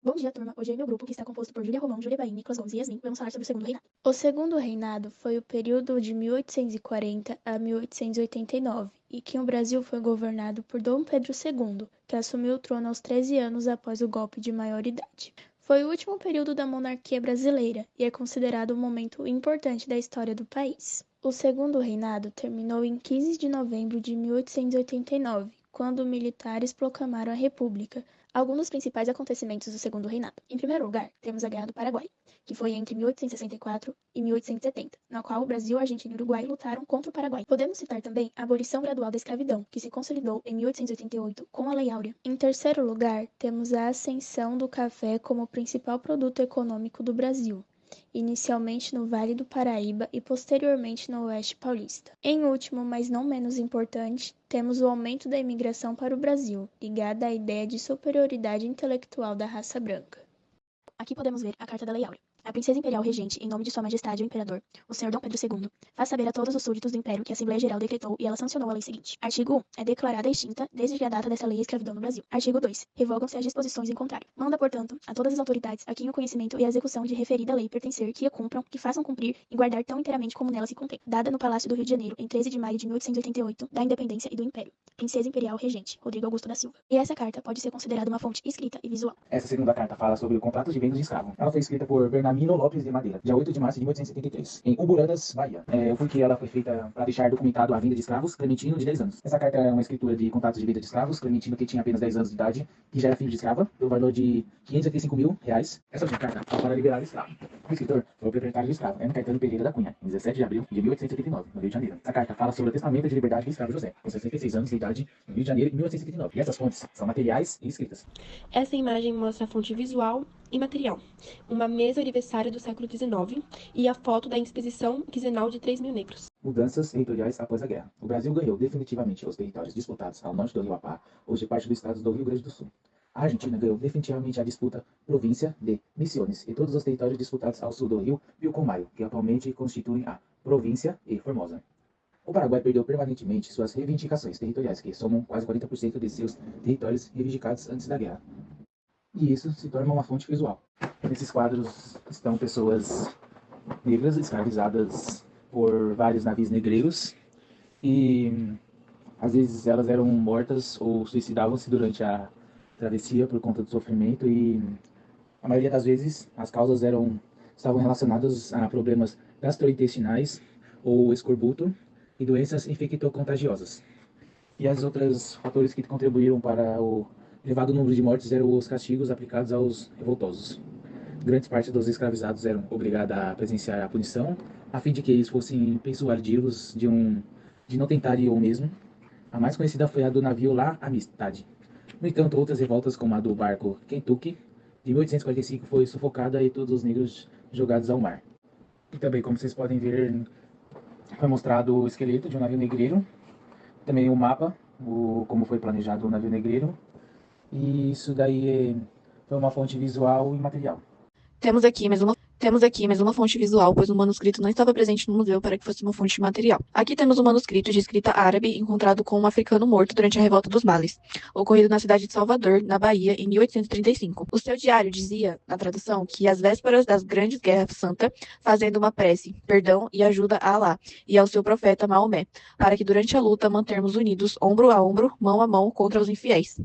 Bom dia, turma. Hoje eu e meu grupo, que está composto por Júlia Romão, Júlia Bahia, Nicolas Gomes e Yasmin, vamos falar sobre o Segundo Reinado. O Segundo Reinado foi o período de 1840 a 1889, e que o Brasil foi governado por Dom Pedro II, que assumiu o trono aos 13 anos após o golpe de maioridade. Foi o último período da monarquia brasileira e é considerado um momento importante da história do país. O Segundo Reinado terminou em 15 de novembro de 1889, quando militares proclamaram a República. Alguns dos principais acontecimentos do Segundo Reinado. Em primeiro lugar, temos a Guerra do Paraguai, que foi entre 1864 e 1870, na qual o Brasil, a Argentina e o Uruguai lutaram contra o Paraguai. Podemos citar também a abolição gradual da escravidão, que se consolidou em 1888 com a Lei Áurea. Em terceiro lugar, temos a ascensão do café como principal produto econômico do Brasil, inicialmente no Vale do Paraíba e posteriormente no Oeste Paulista. Em último, mas não menos importante, temos o aumento da imigração para o Brasil, ligada à ideia de superioridade intelectual da raça branca. Aqui podemos ver a Carta da Lei Áurea. A princesa imperial regente, em nome de Sua Majestade o Imperador, o Senhor Dom Pedro II, faz saber a todos os súditos do Império que a Assembleia Geral decretou e ela sancionou a lei seguinte. Artigo 1. É declarada extinta, desde a data dessa lei, a escravidão no Brasil. Artigo 2. Revogam-se as disposições em contrário. Manda, portanto, a todas as autoridades a quem o conhecimento e a execução de referida lei pertencer, que a cumpram, que façam cumprir e guardar tão inteiramente como nela se contém. Dada no Palácio do Rio de Janeiro, em 13 de maio de 1888, da Independência e do Império. Princesa Imperial Regente, Rodrigo Augusto da Silva. E essa carta pode ser considerada uma fonte escrita e visual. Essa segunda carta fala sobre o contrato de vendas de escravo. Ela foi escrita por Bernardino Lopes de Madeira, dia 8 de março de 1873, em Umburanas, Bahia. Porque ela foi feita para deixar documentado a venda de escravos, Clementino, de 10 anos. Essa carta é uma escritura de contratos de venda de escravos, Clementino, que tinha apenas 10 anos de idade, que já era filho de escrava, pelo valor de R$ 585.000. Essa última carta fala para liberar o escravo. O escritor foi o proprietário do escravo, N. Caetano Pereira da Cunha, em 17 de abril de 1889, no Rio de Janeiro. A carta fala sobre o testamento de liberdade do escravo José, com 66 anos de idade, no Rio de Janeiro, em 1879. E essas fontes são materiais e escritas. Essa imagem mostra a fonte visual e material, uma mesa aniversária do século XIX e a foto da expedição quinzenal de 3.000 negros. Mudanças territoriais após a guerra. O Brasil ganhou definitivamente os territórios disputados ao norte do Rio Apá, hoje parte do estado do Rio Grande do Sul. A Argentina ganhou definitivamente a disputa província de Misiones e todos os territórios disputados ao sul do Rio Pilcomayo, que atualmente constituem a província e Formosa. O Paraguai perdeu permanentemente suas reivindicações territoriais, que somam quase 40% de seus territórios reivindicados antes da guerra. E isso se torna uma fonte visual. Nesses quadros estão pessoas negras escravizadas por vários navios negreiros e às vezes elas eram mortas ou suicidavam-se durante a travessia por conta do sofrimento, e a maioria das vezes as causas estavam relacionadas a problemas gastrointestinais ou escorbuto e doenças infecto-contagiosas. E as outras fatores que contribuíram para o elevado número de mortes eram os castigos aplicados aos revoltosos. Grande parte dos escravizados eram obrigados a presenciar a punição, a fim de que eles fossem persuadidos de não tentarem o mesmo. A mais conhecida foi a do navio La Amistade. No entanto, outras revoltas, como a do barco Kentucky, de 1845, foi sufocada e todos os negros jogados ao mar. E também, como vocês podem ver, foi mostrado o esqueleto de um navio negreiro, também o mapa, como foi planejado o navio negreiro, e isso daí foi uma fonte visual e material. Temos aqui mais uma fonte visual, pois o manuscrito não estava presente no museu para que fosse uma fonte material. Aqui temos um manuscrito de escrita árabe encontrado com um africano morto durante a Revolta dos Males, ocorrido na cidade de Salvador, na Bahia, em 1835. O seu diário dizia, na tradução, que às vésperas das grandes guerras santa, fazendo uma prece, perdão e ajuda a Alá e ao seu profeta Maomé, para que durante a luta mantermos unidos, ombro a ombro, mão a mão, contra os infiéis.